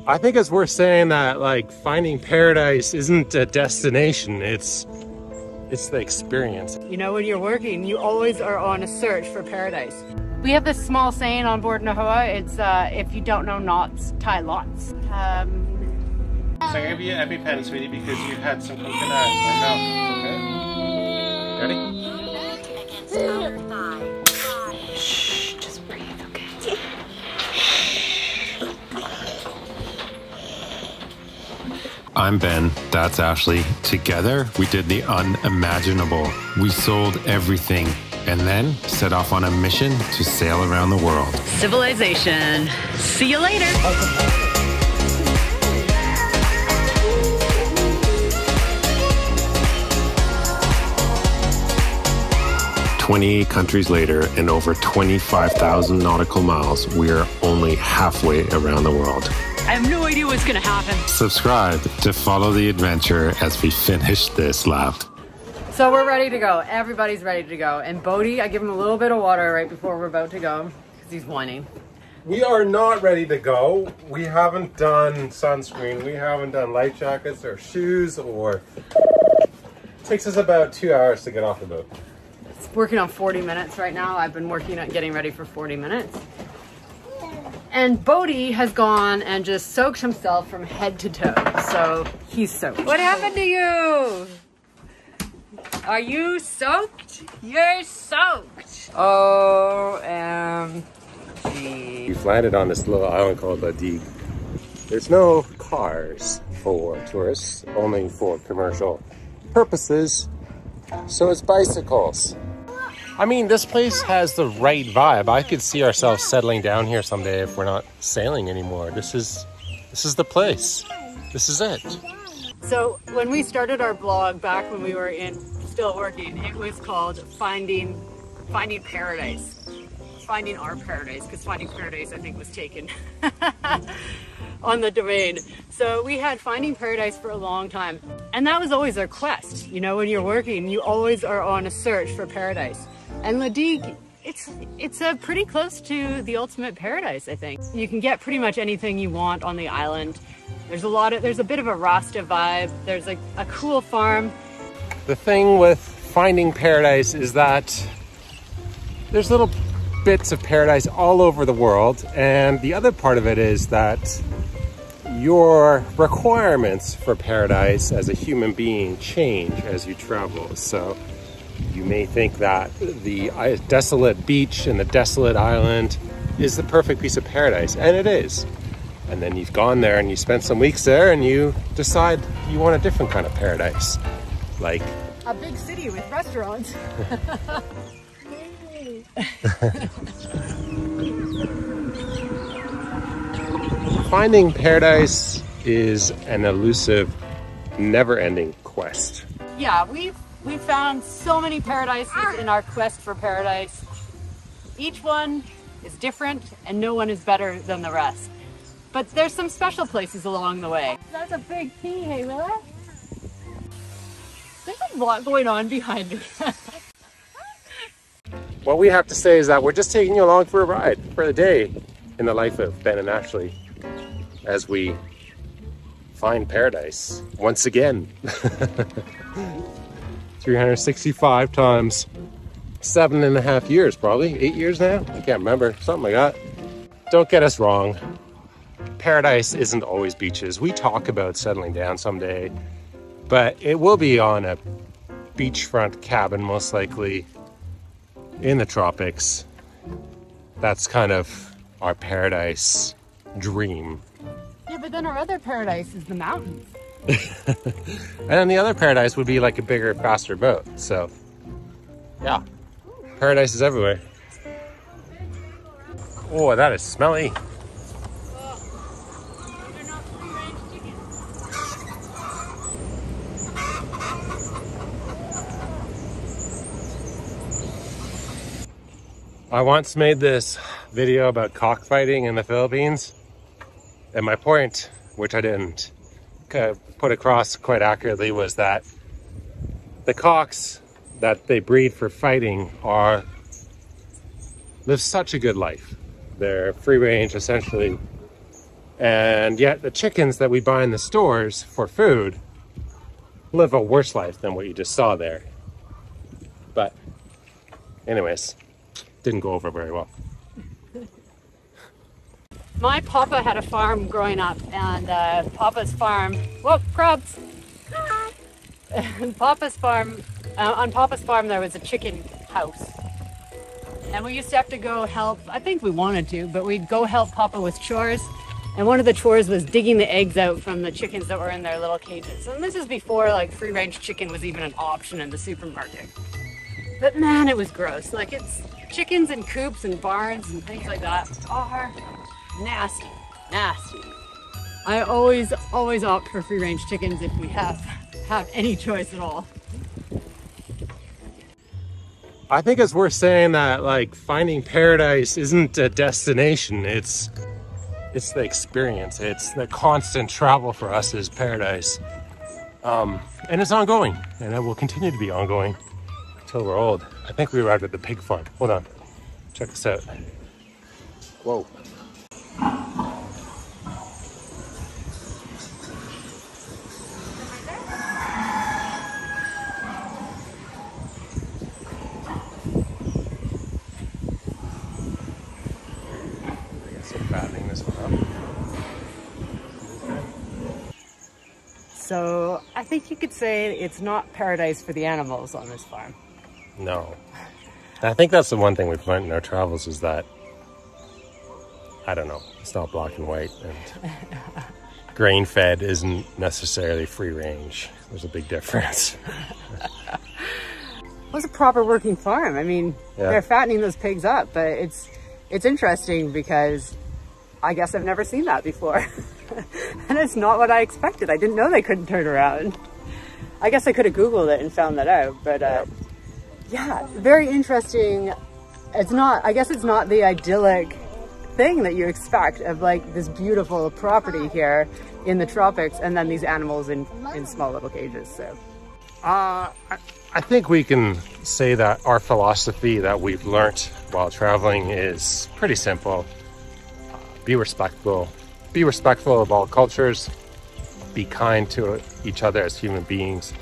I think it's worth saying that like finding paradise isn't a destination, it's the experience. You know, when you're working, you always are on a search for paradise. We have this small saying on board Nahoa, it's if you don't know knots, tie lots. So I'm gonna give you an EpiPen, sweetie, because you had some coconut or milk. Okay? Ready? Shh, just breathe, okay? I'm Ben, that's Ashley. Together, we did the unimaginable. We sold everything and then set off on a mission to sail around the world. Civilization. See you later. 28 countries later and over 25,000 nautical miles, we are only halfway around the world. I have no idea what's gonna happen. Subscribe to follow the adventure as we finish this lap. So we're ready to go. Everybody's ready to go. And Bodhi, I give him a little bit of water right before we're about to go because he's whining. We are not ready to go. We haven't done sunscreen. We haven't done life jackets or shoes or... It takes us about 2 hours to get off the boat. It's working on 40 minutes right now. I've been working on getting ready for 40 minutes. And Bodhi has gone and just soaked himself from head to toe. So he's soaked. What happened to you? Are you soaked? You're soaked. OMG. We've landed on this little island called Bodhi. There's no cars for tourists, only for commercial purposes. So it's bicycles. I mean, this place has the right vibe. I could see ourselves settling down here someday if we're not sailing anymore. This is the place. This is it. So when we started our blog back when we were still working, it was called Finding Paradise. Finding Our Paradise, because Finding Paradise I think was taken on the domain. So we had Finding Paradise for a long time. And that was always our quest. You know, when you're working, you always are on a search for paradise. And La Digue, it's pretty close to the ultimate paradise, I think. You can get pretty much anything you want on the island. There's a bit of a Rasta vibe. There's a cool farm. The thing with finding paradise is that there's little bits of paradise all over the world. And the other part of it is that your requirements for paradise as a human being change as you travel. So you may think that the desolate beach and the desolate island is the perfect piece of paradise, and it is. And then you've gone there and you spent some weeks there and you decide you want a different kind of paradise. Like a big city with restaurants. Finding paradise is an elusive, never-ending quest. Yeah, we found so many paradises in our quest for paradise. Each one is different and no one is better than the rest. But there's some special places along the way. That's a big key, hey Willa? There's a lot going on behind me. What we have to say is that we're just taking you along for a ride for the day in the life of Ben and Ashley as we find paradise once again. 365 times 7.5 years, probably 8 years now. I can't remember, something like that. Don't get us wrong. Paradise isn't always beaches. We talk about settling down someday, but it will be on a beachfront cabin, most likely in the tropics. That's kind of our paradise dream. Yeah, but then our other paradise is the mountains. And then the other paradise would be like a bigger, faster boat. So, yeah, paradise is everywhere. Oh, that is smelly. I once made this video about cockfighting in the Philippines, and my point, which I didn't put across quite accurately, was that the cocks that they breed for fighting live such a good life. They're free range essentially, And yet the chickens that we buy in the stores for food live a worse life than what you just saw there. But anyways, didn't go over very well. My papa had a farm growing up, and Papa's farm, whoa, crabs! Papa's farm, on Papa's farm there was a chicken house. And we used to have to go help, I think we wanted to, but we'd go help Papa with chores. And one of the chores was digging the eggs out from the chickens that were in their little cages. And this is before like free-range chicken was even an option in the supermarket. But man, it was gross. Like, it's chickens in coops and barns and things like that are nasty, nasty. I always opt for free-range chickens if we have any choice at all. I think it's worth saying that, like, finding paradise isn't a destination, it's the experience. It's the constant travel for us is paradise. And it's ongoing, and it will continue to be ongoing until we're old. I think we arrived at the pig farm. Hold on, check this out. Whoa. Fattening this one up. So I think you could say it's not paradise for the animals on this farm. No. I think that's the one thing we've learned in our travels is that, I don't know, it's not black and white, and grain-fed isn't necessarily free range. There's a big difference. It was a proper working farm. I mean, yeah. They're fattening those pigs up, but it's interesting because I guess I've never seen that before. And it's not what I expected. I didn't know they couldn't turn around. I guess I could have Googled it and found that out, but yeah, very interesting. I guess it's not the idyllic thing that you expect of like this beautiful property here in the tropics and then these animals in small little cages, so. I think we can say that our philosophy that we've learnt while traveling is pretty simple. Be respectful of all cultures, be kind to each other as human beings,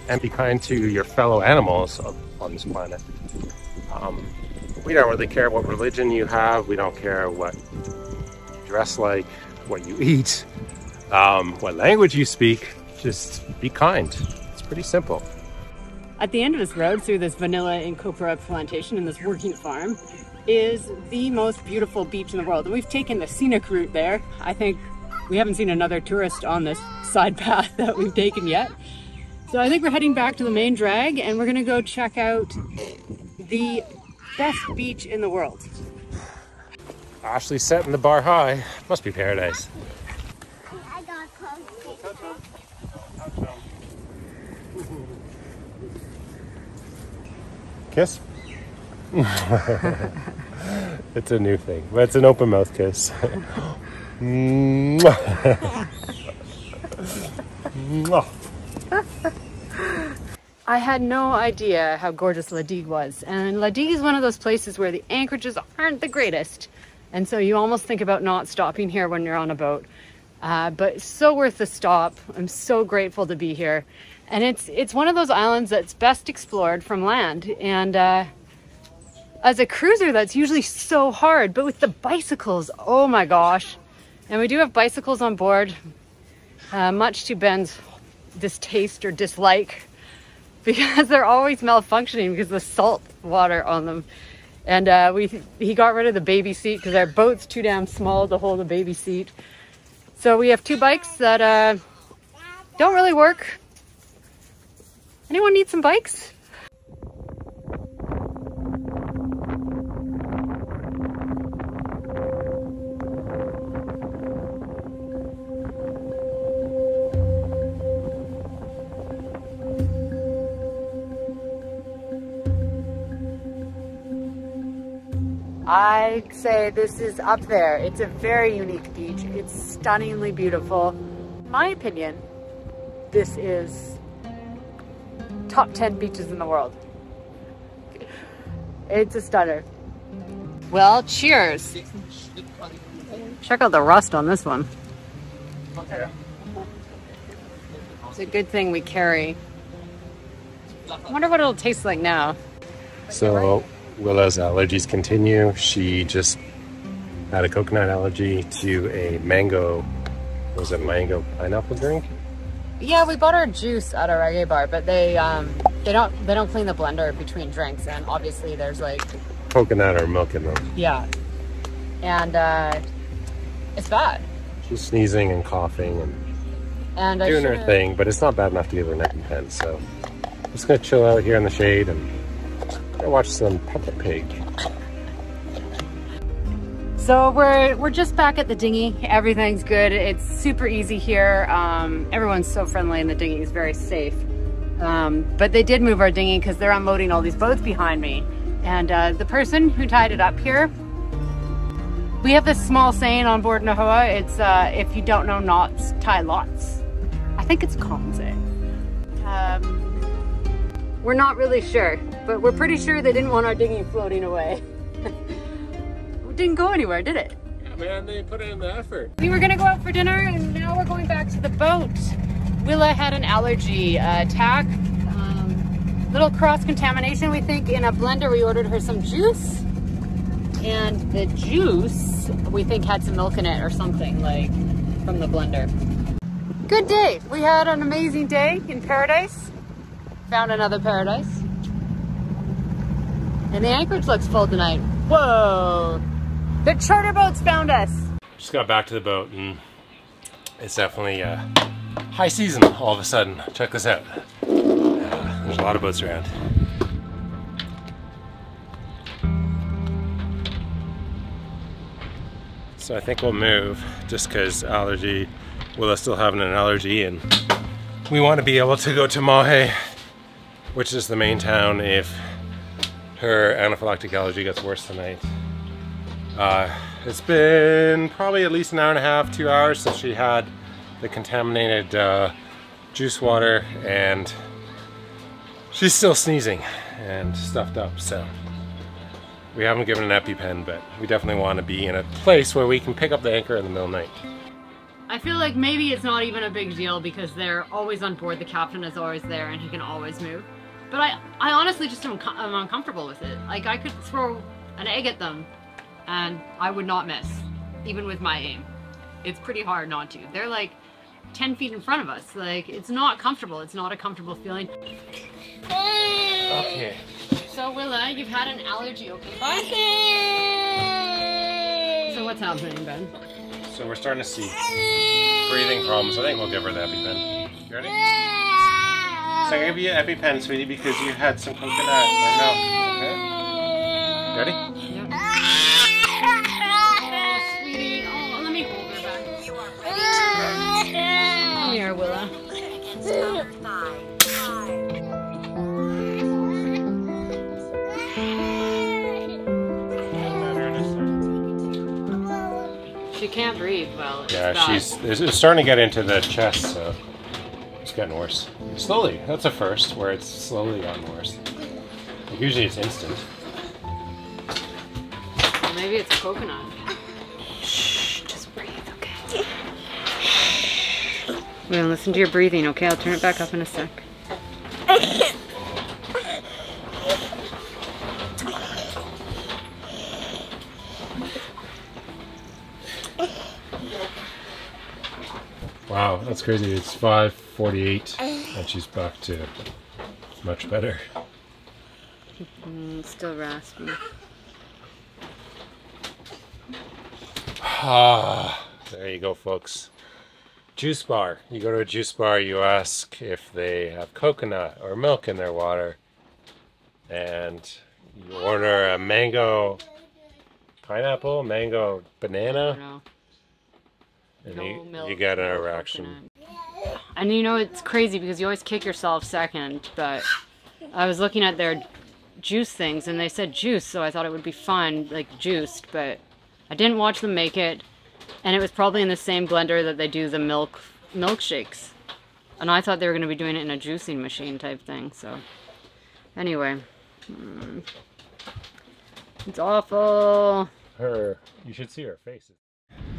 and be kind to your fellow animals on this planet. We don't really care what religion you have, we don't care what you dress like, what you eat, what language you speak, just be kind. It's pretty simple. At the end of this road through this vanilla and copra plantation in this working farm is the most beautiful beach in the world. And we've taken the scenic route there. I think we haven't seen another tourist on this side path that we've taken yet. So I think we're heading back to the main drag and we're gonna go check out the best beach in the world. Ashley's setting the bar high. Must be paradise. I got close. Kiss? It's a new thing, but it's an open mouth kiss. I had no idea how gorgeous La Digue was, and La Digue is one of those places where the anchorages aren't the greatest, and so you almost think about not stopping here when you're on a boat, but it's so worth the stop. I'm so grateful to be here, and it's one of those islands that's best explored from land, and as a cruiser that's usually so hard, but with the bicycles, oh my gosh. And we do have bicycles on board, much to Ben's distaste or dislike, because they're always malfunctioning because of the salt water on them. And he got rid of the baby seat because our boat's too damn small to hold a baby seat. So we have two bikes that don't really work. Anyone need some bikes? I'd say this is up there. It's a very unique beach. It's stunningly beautiful. In my opinion, this is top 10 beaches in the world. It's a stunner. Well, cheers. Check out the rust on this one. Okay. It's a good thing we carry. I wonder what it'll taste like now. So Willa's allergies continue. She just had a coconut allergy to a mango, was it mango pineapple drink? Yeah, we bought our juice at a reggae bar, but they don't clean the blender between drinks, and obviously there's like Coconut or milk in them. yeah, and it's bad. She's sneezing and coughing and And doing her thing, but it's not bad enough to give her an EpiPen. So I'm just gonna chill out here in the shade and watch some Peppa Pig. So we're just back at the dinghy. Everything's good. It's super easy here. Everyone's so friendly, and the dinghy is very safe. But they did move our dinghy because they're unloading all these boats behind me. And the person who tied it up here, we have this small saying on board Nahoa. It's if you don't know knots, tie lots. I think it's a common saying. We're not really sure, but we're pretty sure they didn't want our dinghy floating away. It didn't go anywhere, did it? Yeah, man, they put in the effort. We were gonna go out for dinner, and now we're going back to the boat. Willa had an allergy attack. Little cross-contamination, we think, in a blender. We ordered her some juice, and the juice, we think, had some milk in it or something, like, from the blender. Good day. We had an amazing day in paradise. Found another paradise. And the anchorage looks full tonight. Whoa! The charter boats found us. Just got back to the boat, and it's definitely high season all of a sudden. Check this out. There's a lot of boats around. So I think we'll move just because Willa's still having an allergy, and we want to be able to go to Mahe, which is the main town, if her anaphylactic allergy gets worse tonight. It's been probably at least an hour and a half, 2 hours since she had the contaminated juice water, and she's still sneezing and stuffed up, so we haven't given an EpiPen, but we definitely want to be in a place where we can pick up the anchor in the middle of the night. I feel like maybe it's not even a big deal because they're always on board. The captain is always there and he can always move. But I honestly just am uncomfortable with it. Like, I could throw an egg at them and I would not miss, even with my aim. It's pretty hard not to. They're like 10 feet in front of us. Like, it's not comfortable. It's not a comfortable feeling. Okay. So Willa, you've had an allergy, okay? Bye. So what's happening, Ben? So we're starting to see breathing problems. I think we'll give her the EpiPen. You ready? So I'm gonna give you an EpiPen, sweetie, because you had some coconut or milk. Okay? You ready? Yeah. Oh, sweetie. Oh, let me hold her back. You are ready. Come here, Willa. She can't breathe well. Yeah, it's starting to get into the chest, so it's getting worse. Slowly. That's a first, where it's slowly gotten worse. Like, usually it's instant. Maybe it's coconut. Shh, just breathe, okay? We're gonna listen to your breathing, okay? I'll turn it back up in a sec. Wow, that's crazy. It's 5:48 and she's back to much better. Still raspy. There you go, folks. Juice bar. You go to a juice bar, you ask if they have coconut or milk in their water, and you order a mango pineapple, mango banana, and you get an erection. And you know, it's crazy because you always kick yourself second, but I was looking at their juice things and they said juice, so I thought it would be fun, like juiced, but I didn't watch them make it, and it was probably in the same blender that they do the milkshakes. And I thought they were going to be doing it in a juicing machine type thing, so anyway. It's awful. You should see her face.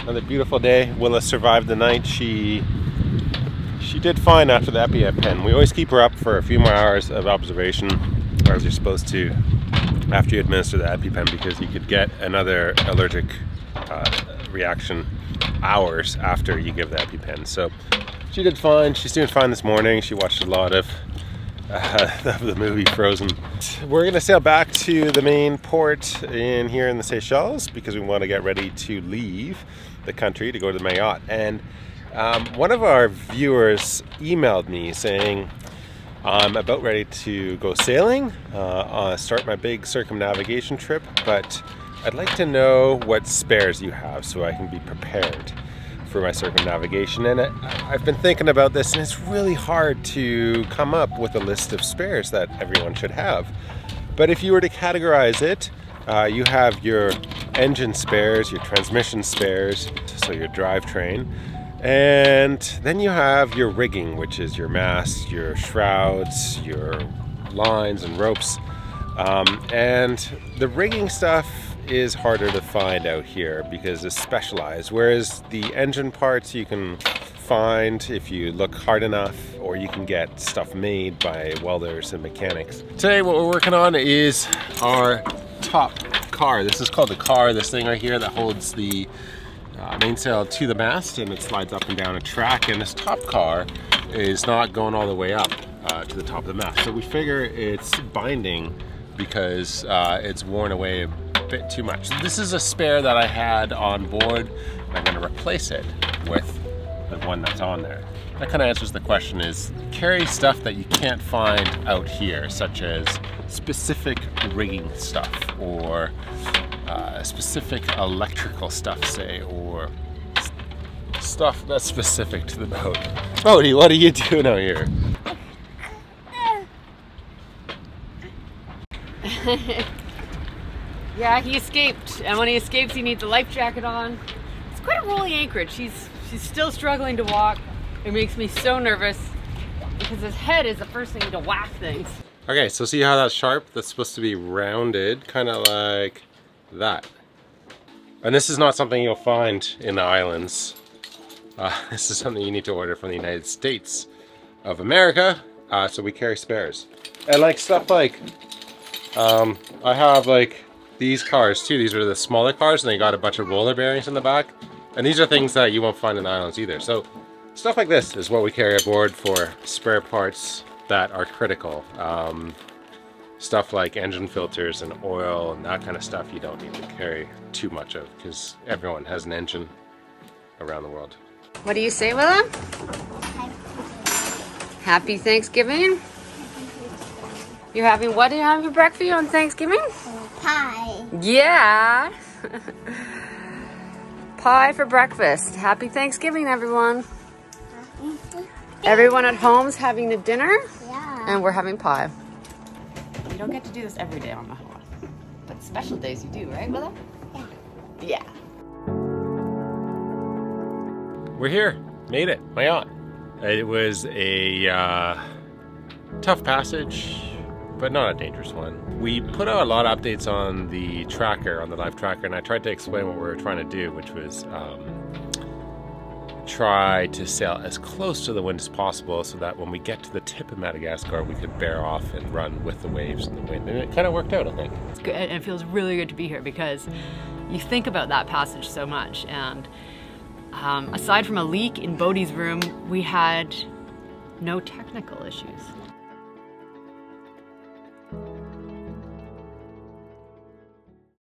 Another beautiful day. Willa survived the night. She did fine after the EpiPen. We always keep her up for a few more hours of observation, as you're supposed to after you administer the EpiPen, because you could get another allergic reaction hours after you give the EpiPen. So she did fine. She's doing fine this morning. She watched a lot of the movie Frozen. We're gonna sail back to the main port here in the Seychelles because we want to get ready to leave the country to go to the Mayotte. And one of our viewers emailed me saying, I'm about ready to go sailing, start my big circumnavigation trip, but I'd like to know what spares you have so I can be prepared for my circumnavigation. And I've been thinking about this, and it's really hard to come up with a list of spares that everyone should have. But if you were to categorize it, you have your engine spares, your transmission spares, so your drivetrain, and then you have your rigging, which is your mast, your shrouds, your lines and ropes. And the rigging stuff is harder to find out here because it's specialized, whereas the engine parts you can find if you look hard enough, or you can get stuff made by welders and mechanics. Today what we're working on is our top car. This is called the car, this thing right here that holds the mainsail to the mast, and it slides up and down a track, and this top car is not going all the way up to the top of the mast. So we figure it's binding because it's worn away a bit too much. This is a spare that I had on board. I'm going to replace it with the one that's on there. That kind of answers the question: is carry stuff that you can't find out here, such as specific rigging stuff, or specific electrical stuff, say, or stuff that's specific to the boat. Bodhi, what are you doing out here? Yeah, he escaped, and when he escapes he needs a life jacket on. It's quite a rolling anchorage. She's still struggling to walk. It makes me so nervous because his head is the first thing to whack things. Okay, so see how that's sharp? That's supposed to be rounded, kind of like that. And this is not something you'll find in the islands. This is something you need to order from the United States of America. So we carry spares. And like stuff like, I have like these cars too. These are the smaller cars, and they got a bunch of roller bearings in the back. And these are things that you won't find in the islands either. So stuff like this is what we carry aboard for spare parts that are critical. Stuff like engine filters and oil and that kind of stuff you don't need to carry too much of because everyone has an engine around the world. What do you say, Willa? Happy Thanksgiving. You're having what? Are you having for breakfast on Thanksgiving? Pie. Yeah. Pie for breakfast. Happy Thanksgiving, everyone. Everyone at home's having a dinner, Yeah. and we're having pie. You don't get to do this every day on the Mahua, but special days you do, right, Willa? Yeah. We're here, made it, Mayotte. It was a tough passage, but not a dangerous one. We put out a lot of updates on the tracker, on the live tracker, and I tried to explain what we were trying to do, which was try to sail as close to the wind as possible so that when we get to the tip of Madagascar, we could bear off and run with the waves and the wind. And it kind of worked out, I think. It's good, and it feels really good to be here because you think about that passage so much. And aside from a leak in Bodhi's room, we had no technical issues.